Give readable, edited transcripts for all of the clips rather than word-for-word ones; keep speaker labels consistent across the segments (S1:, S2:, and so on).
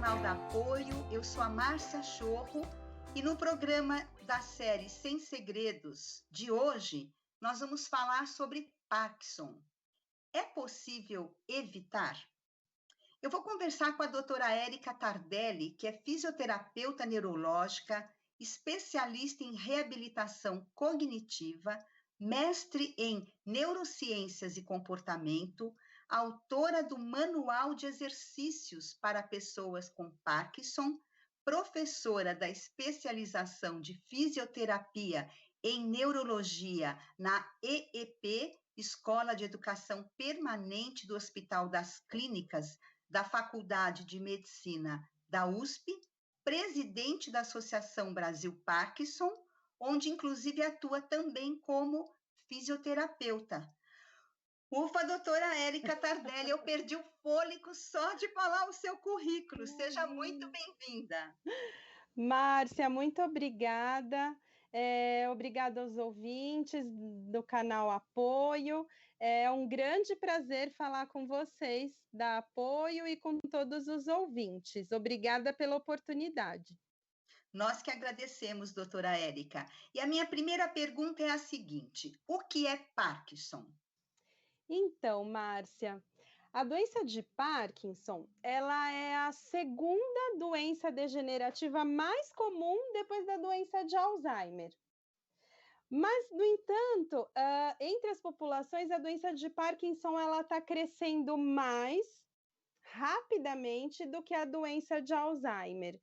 S1: Jornal da Apoio, eu sou a Márcia Chorro e no programa da série Sem Segredos de hoje, nós vamos falar sobre Parkinson. É possível evitar? Eu vou conversar com a doutora Érica Tardelli, que é fisioterapeuta neurológica, especialista em reabilitação cognitiva, mestre em neurociências e comportamento, autora do Manual de Exercícios para Pessoas com Parkinson, professora da especialização de fisioterapia em neurologia na EEP, Escola de Educação Permanente do Hospital das Clínicas, da Faculdade de Medicina da USP, presidente da Associação Brasil Parkinson, onde inclusive atua também como fisioterapeuta. Ufa, doutora Érica Tardelli, eu perdi o fôlego só de falar o seu currículo. Seja muito bem-vinda.
S2: Márcia, muito obrigada. Obrigada aos ouvintes do canal Apoio. É um grande prazer falar com vocês da Apoio e com todos os ouvintes. Obrigada pela oportunidade.
S1: Nós que agradecemos, doutora Érica. E a minha primeira pergunta é a seguinte: o que é Parkinson?
S2: Então, Márcia, a doença de Parkinson, ela é a segunda doença degenerativa mais comum depois da doença de Alzheimer. Mas, no entanto, entre as populações, a doença de Parkinson ela está crescendo mais rapidamente do que a doença de Alzheimer.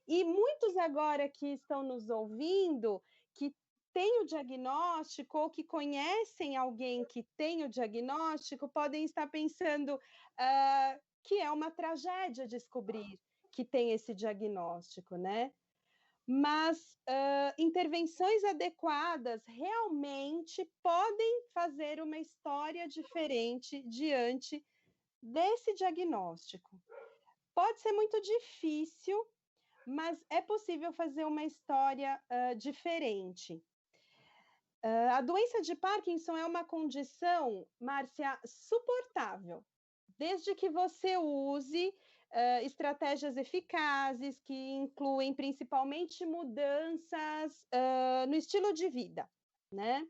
S2: E muitos agora que estão nos ouvindo, que têm o diagnóstico ou que conhecem alguém que tem o diagnóstico, podem estar pensando que é uma tragédia descobrir que tem esse diagnóstico, né? Mas intervenções adequadas realmente podem fazer uma história diferente diante desse diagnóstico. Pode ser muito difícil, mas é possível fazer uma história diferente. A doença de Parkinson é uma condição, Márcia, suportável, desde que você use estratégias eficazes que incluem principalmente mudanças no estilo de vida, né?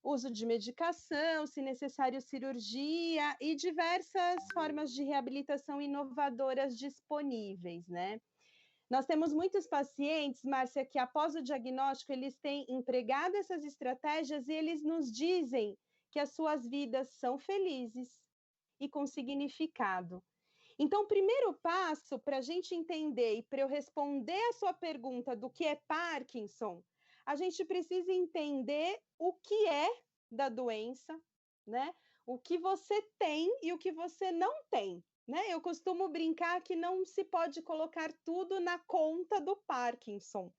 S2: Uso de medicação, se necessário cirurgia e diversas formas de reabilitação inovadoras disponíveis, né? Nós temos muitos pacientes, Márcia, que após o diagnóstico eles têm empregado essas estratégias e eles nos dizem que as suas vidas são felizes e com significado. Então, o primeiro passo para a gente entender e para eu responder a sua pergunta do que é Parkinson, a gente precisa entender o que é da doença, né? O que você tem e o que você não tem, né? Eu costumo brincar que não se pode colocar tudo na conta do Parkinson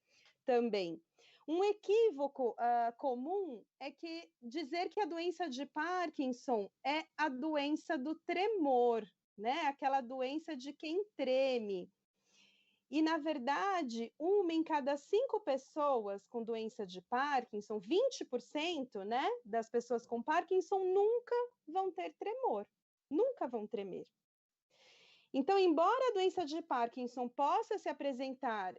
S2: também. Um equívoco comum é que dizer que a doença de Parkinson é a doença do tremor, né? Aquela doença de quem treme. E, na verdade, 1 em cada 5 pessoas com doença de Parkinson, 20%, né, das pessoas com Parkinson nunca vão ter tremor, nunca vão tremer. Então, embora a doença de Parkinson possa se apresentar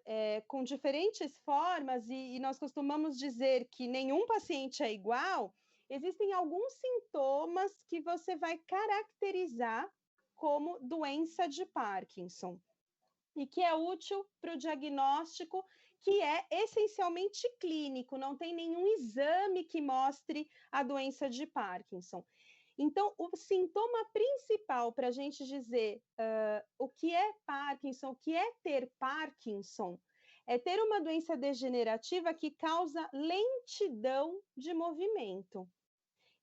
S2: com diferentes formas, e nós costumamos dizer que nenhum paciente é igual, existem alguns sintomas que você vai caracterizar como doença de Parkinson e que é útil para o diagnóstico, que é essencialmente clínico, não tem nenhum exame que mostre a doença de Parkinson. Então, o sintoma principal para a gente dizer o que é Parkinson, o que é ter Parkinson, é ter uma doença degenerativa que causa lentidão de movimento.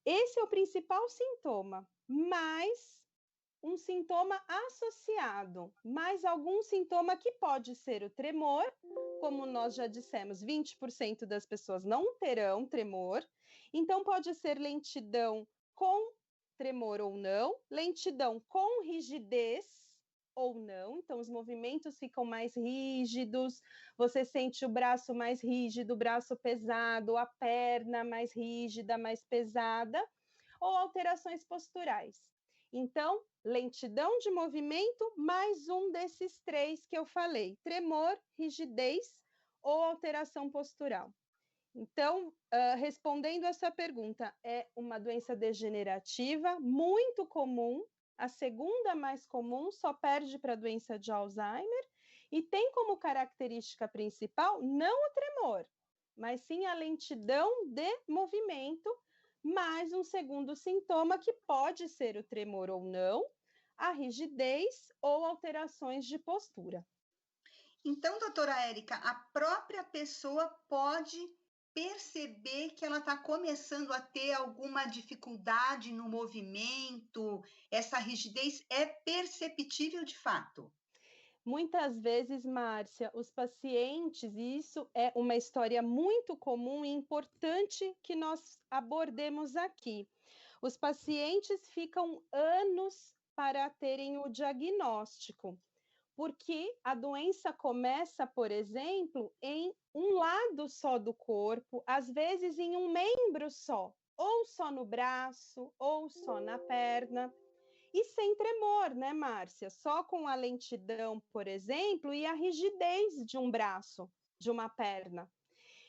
S2: Esse é o principal sintoma, mas um sintoma associado, mais algum sintoma que pode ser o tremor, como nós já dissemos, 20% das pessoas não terão tremor, então pode ser lentidão com tremor ou não, lentidão com rigidez ou não, então os movimentos ficam mais rígidos, você sente o braço mais rígido, o braço pesado, a perna mais rígida, mais pesada, ou alterações posturais. Então, lentidão de movimento, mais um desses 3 que eu falei: tremor, rigidez ou alteração postural. Então, respondendo essa pergunta, é uma doença degenerativa muito comum, a segunda mais comum, só perde para a doença de Alzheimer, e tem como característica principal não o tremor, mas sim a lentidão de movimento, mais um segundo sintoma que pode ser o tremor ou não, a rigidez ou alterações de postura.
S1: Então, doutora Érica, a própria pessoa pode perceber que ela está começando a ter alguma dificuldade no movimento, essa rigidez é perceptível de fato?
S2: Muitas vezes, Márcia, os pacientes, e isso é uma história muito comum e importante que nós abordemos aqui. Os pacientes ficam anos para terem o diagnóstico, porque a doença começa, por exemplo, em um lado só do corpo, às vezes em um membro só, ou só no braço, ou só na perna. E sem tremor, né, Márcia? Só com a lentidão, por exemplo, e a rigidez de um braço, de uma perna.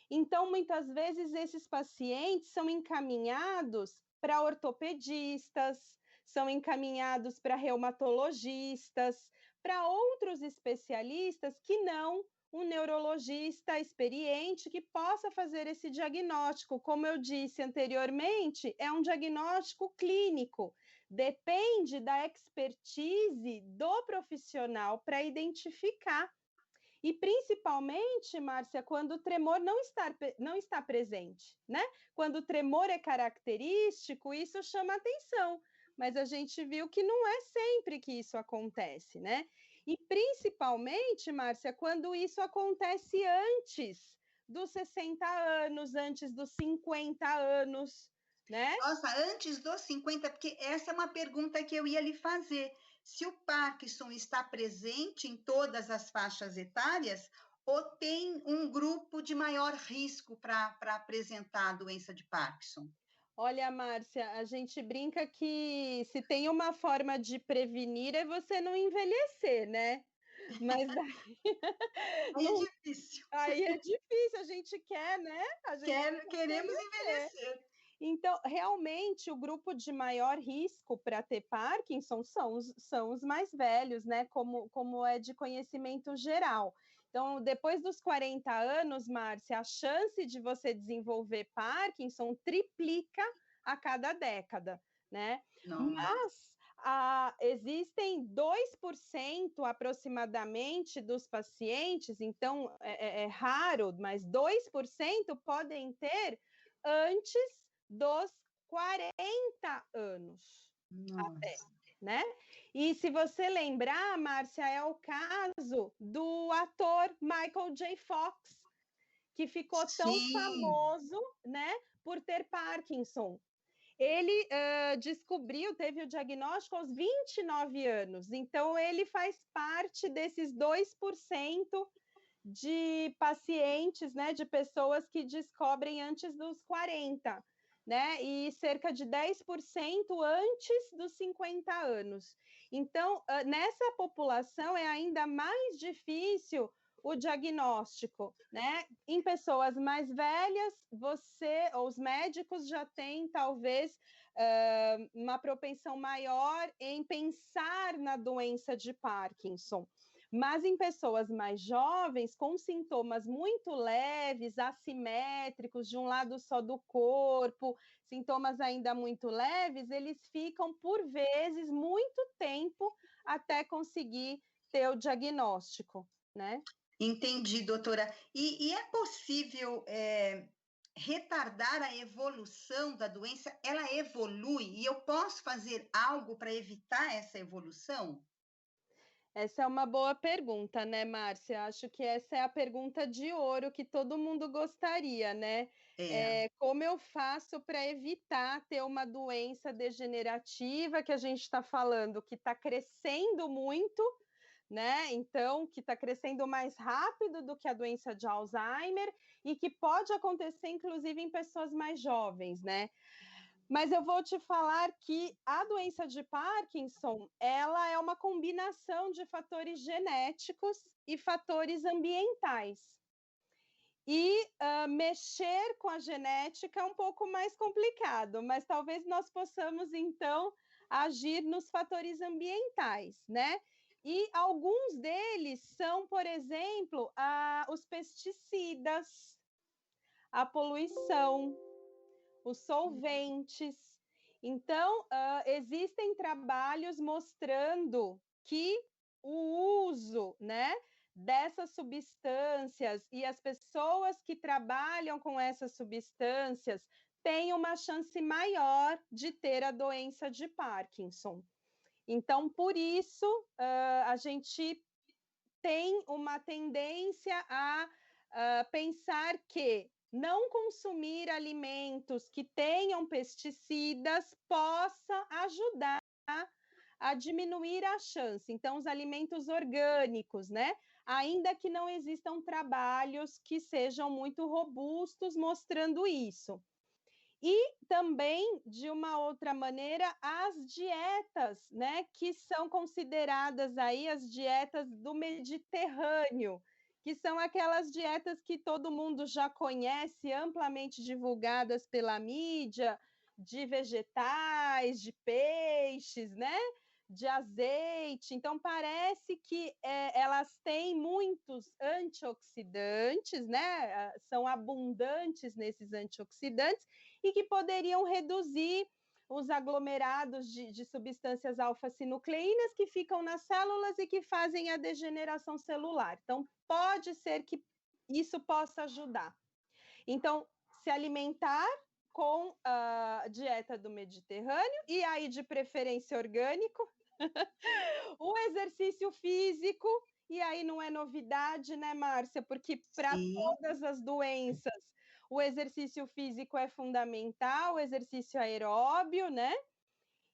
S2: Então, muitas vezes, esses pacientes são encaminhados para ortopedistas, são encaminhados para reumatologistas, para outros especialistas que não um neurologista experiente que possa fazer esse diagnóstico. Como eu disse anteriormente, é um diagnóstico clínico, depende da expertise do profissional para identificar. E principalmente, Márcia, quando o tremor não está presente, né? Quando o tremor é característico, isso chama atenção, mas a gente viu que não é sempre que isso acontece, né? E principalmente, Márcia, quando isso acontece antes dos 60 anos, antes dos 50 anos, né?
S1: Nossa, antes dos 50, porque essa é uma pergunta que eu ia lhe fazer. Se o Parkinson está presente em todas as faixas etárias ou tem um grupo de maior risco para apresentar a doença de Parkinson?
S2: Olha, Márcia, a gente brinca que se tem uma forma de prevenir é você não envelhecer, né? Mas daí,
S1: Aí é
S2: não,
S1: difícil.
S2: aí é difícil, a gente quer, né? A gente quer
S1: Queremos
S2: envelhecer.
S1: envelhecer.
S2: Então, realmente, o grupo de maior risco para ter Parkinson são os mais velhos, né? Como é de conhecimento geral. Então, depois dos 40 anos, Márcia, a chance de você desenvolver Parkinson triplica a cada década, né?
S1: Nossa.
S2: Mas existem 2% aproximadamente dos pacientes, então é raro, mas 2% podem ter antes dos 40 anos até,
S1: Nossa.
S2: né? E se você lembrar, Márcia, é o caso do ator Michael J. Fox, que ficou tão
S1: Sim.
S2: famoso, né, por ter Parkinson. Ele teve o diagnóstico aos 29 anos, então ele faz parte desses 2% de pacientes, né, de pessoas que descobrem antes dos 40, né, e cerca de 10% antes dos 50 anos. Então, nessa população é ainda mais difícil o diagnóstico, né? Em pessoas mais velhas, você ou os médicos já têm talvez uma propensão maior em pensar na doença de Parkinson. Mas em pessoas mais jovens, com sintomas muito leves, assimétricos, de um lado só do corpo, sintomas ainda muito leves, eles ficam, por vezes, muito tempo até conseguir ter o diagnóstico, né?
S1: Entendi, doutora. E é possível retardar a evolução da doença? Ela evolui e eu posso fazer algo para evitar essa evolução?
S2: Essa é uma boa pergunta, né, Márcia? Acho que essa é a pergunta de ouro que todo mundo gostaria, né?
S1: É.
S2: Como eu faço para evitar ter uma doença degenerativa que a gente está falando, que está crescendo muito, né? Então, que está crescendo mais rápido do que a doença de Alzheimer e que pode acontecer, inclusive, em pessoas mais jovens, né? Mas eu vou te falar que a doença de Parkinson, ela é uma combinação de fatores genéticos e fatores ambientais. E mexer com a genética é um pouco mais complicado, mas talvez nós possamos, então, agir nos fatores ambientais, né? E alguns deles são, por exemplo, os pesticidas, a poluição, os solventes. Então, existem trabalhos mostrando que o uso, né, dessas substâncias e as pessoas que trabalham com essas substâncias têm uma chance maior de ter a doença de Parkinson. Então, por isso, a gente tem uma tendência a pensar que não consumir alimentos que tenham pesticidas possa ajudar a diminuir a chance. Então, os alimentos orgânicos, né? Ainda que não existam trabalhos que sejam muito robustos mostrando isso. E também, de uma outra maneira, as dietas, né, que são consideradas aí as dietas do Mediterrâneo, que são aquelas dietas que todo mundo já conhece, amplamente divulgadas pela mídia, de vegetais, de peixes, né? De azeite. Então, parece que elas têm muitos antioxidantes, né? São abundantes nesses antioxidantes e que poderiam reduzir os aglomerados de substâncias alfa-sinucleínas que ficam nas células e que fazem a degeneração celular. Então, pode ser que isso possa ajudar. Então, se alimentar com a dieta do Mediterrâneo, e aí de preferência orgânico, o exercício físico, e aí não é novidade, né, Márcia? Porque para todas as doenças, o exercício físico é fundamental, o exercício aeróbio, né?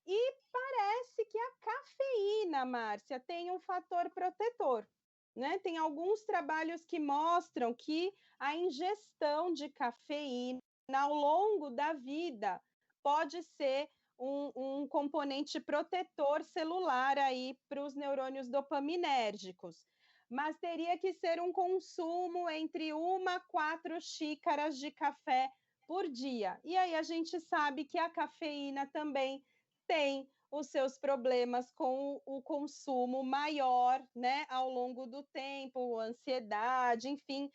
S2: E parece que a cafeína, Márcia, tem um fator protetor, né? Tem alguns trabalhos que mostram que a ingestão de cafeína ao longo da vida pode ser um componente protetor celular aí para os neurônios dopaminérgicos. Mas teria que ser um consumo entre 1 a 4 xícaras de café por dia. E aí a gente sabe que a cafeína também tem os seus problemas com o consumo maior, né, ao longo do tempo, ansiedade, enfim,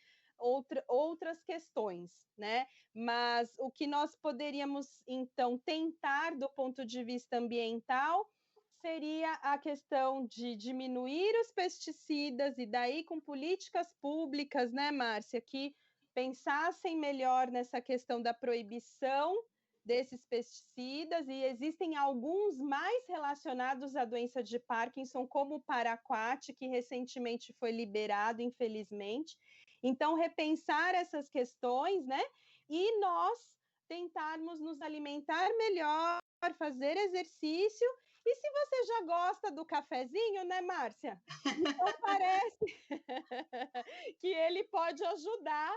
S2: outras questões, né? Mas o que nós poderíamos, então, tentar do ponto de vista ambiental seria a questão de diminuir os pesticidas e daí com políticas públicas, né, Márcia, que pensassem melhor nessa questão da proibição desses pesticidas, e existem alguns mais relacionados à doença de Parkinson, como o paraquat, que recentemente foi liberado, infelizmente. Então, repensar essas questões, né? E nós tentarmos nos alimentar melhor, fazer exercício. E se você já gosta do cafezinho, né, Márcia? Então parece que ele pode ajudar,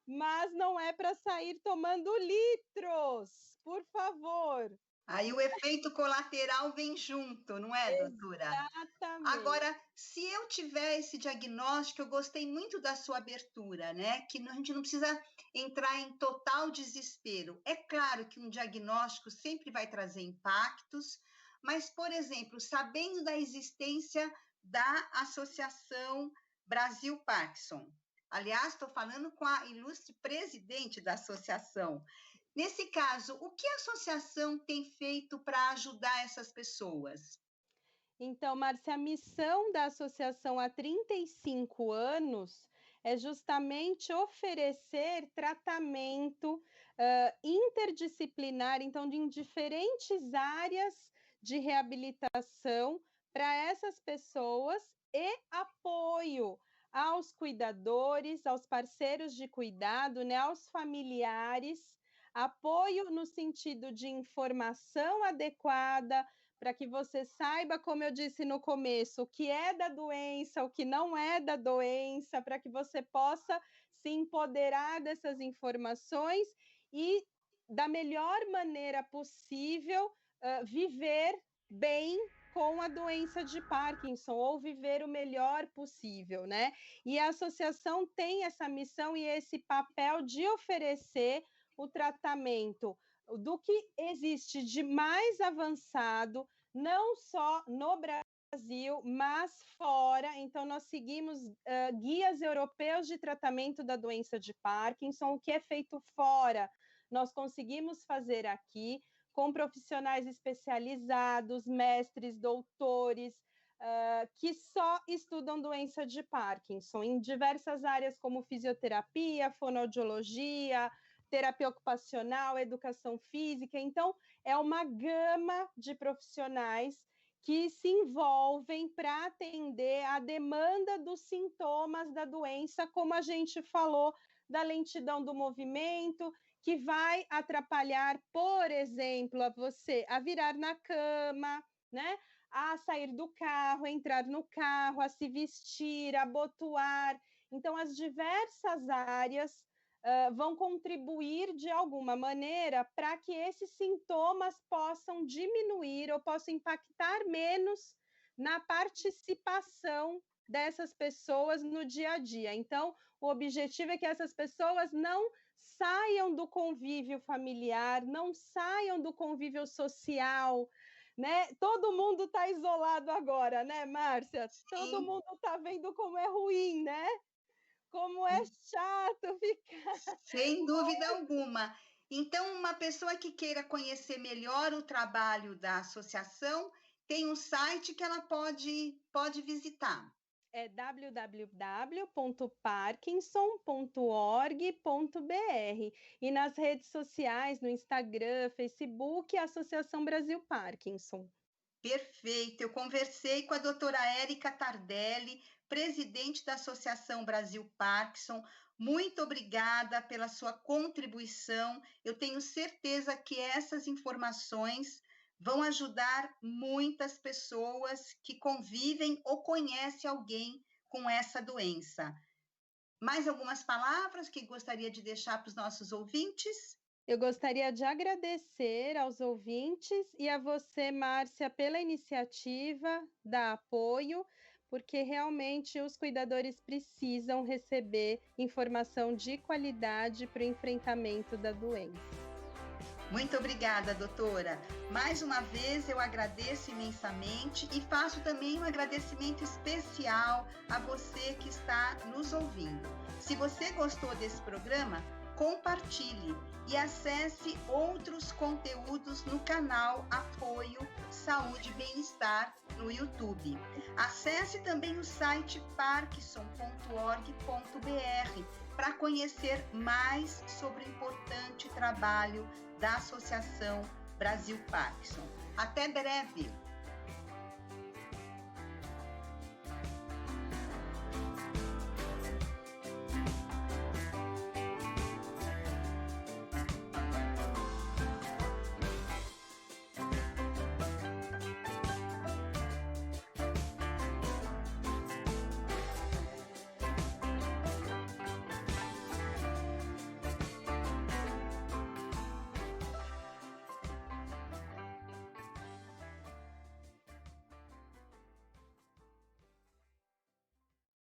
S2: mas não é para sair tomando litros, por favor.
S1: Aí o efeito colateral vem junto, não é, doutora?
S2: Exatamente.
S1: Agora, se eu tiver esse diagnóstico, eu gostei muito da sua abertura, né? Que a gente não precisa entrar em total desespero. É claro que um diagnóstico sempre vai trazer impactos, mas, por exemplo, sabendo da existência da Associação Brasil Parkinson, aliás, estou falando com a ilustre presidente da associação. Nesse caso, o que a associação tem feito para ajudar essas pessoas?
S2: Então, Márcia, a missão da associação há 35 anos é justamente oferecer tratamento interdisciplinar, então, em diferentes áreas de reabilitação para essas pessoas e apoio aos cuidadores, aos parceiros de cuidado, né, aos familiares, apoio no sentido de informação adequada, para que você saiba, como eu disse no começo, o que é da doença, o que não é da doença, para que você possa se empoderar dessas informações e da melhor maneira possível, viver bem com a doença de Parkinson, ou viver o melhor possível, né? E a associação tem essa missão e esse papel de oferecer o tratamento do que existe de mais avançado, não só no Brasil, mas fora. Então, nós seguimos guias europeus de tratamento da doença de Parkinson. O que é feito fora, nós conseguimos fazer aqui, com profissionais especializados, mestres, doutores, que só estudam doença de Parkinson, em diversas áreas como fisioterapia, fonoaudiologia, terapia ocupacional, educação física. Então, é uma gama de profissionais que se envolvem para atender a demanda dos sintomas da doença, como a gente falou, da lentidão do movimento, que vai atrapalhar, por exemplo, você a virar na cama, né? A sair do carro, a entrar no carro, a se vestir, a abotoar. Então, as diversas áreas vão contribuir de alguma maneira para que esses sintomas possam diminuir ou possam impactar menos na participação dessas pessoas no dia a dia. Então, o objetivo é que essas pessoas não saiam do convívio familiar, não saiam do convívio social, né? Todo mundo está isolado agora, né, Márcia?
S1: Sim.
S2: Todo mundo está vendo como é ruim, né? Como é chato ficar...
S1: Sem dúvida alguma. Então, uma pessoa que queira conhecer melhor o trabalho da associação, tem um site que ela pode visitar.
S2: É www.parkinson.org.br e nas redes sociais, no Instagram, Facebook, Associação Brasil Parkinson.
S1: Perfeito. Eu conversei com a doutora Érica Tardelli, presidente da Associação Brasil Parkinson. Muito obrigada pela sua contribuição. Eu tenho certeza que essas informações vão ajudar muitas pessoas que convivem ou conhecem alguém com essa doença. Mais algumas palavras que gostaria de deixar para os nossos ouvintes?
S2: Eu gostaria de agradecer aos ouvintes e a você, Márcia, pela iniciativa, dar apoio, porque realmente os cuidadores precisam receber informação de qualidade para o enfrentamento da doença.
S1: Muito obrigada, doutora. Mais uma vez eu agradeço imensamente e faço também um agradecimento especial a você que está nos ouvindo. Se você gostou desse programa, compartilhe e acesse outros conteúdos no canal Apoio Saúde e Bem-Estar no YouTube. Acesse também o site parkinson.org.br para conhecer mais sobre o importante trabalho da Associação Brasil Parkinson. Até breve!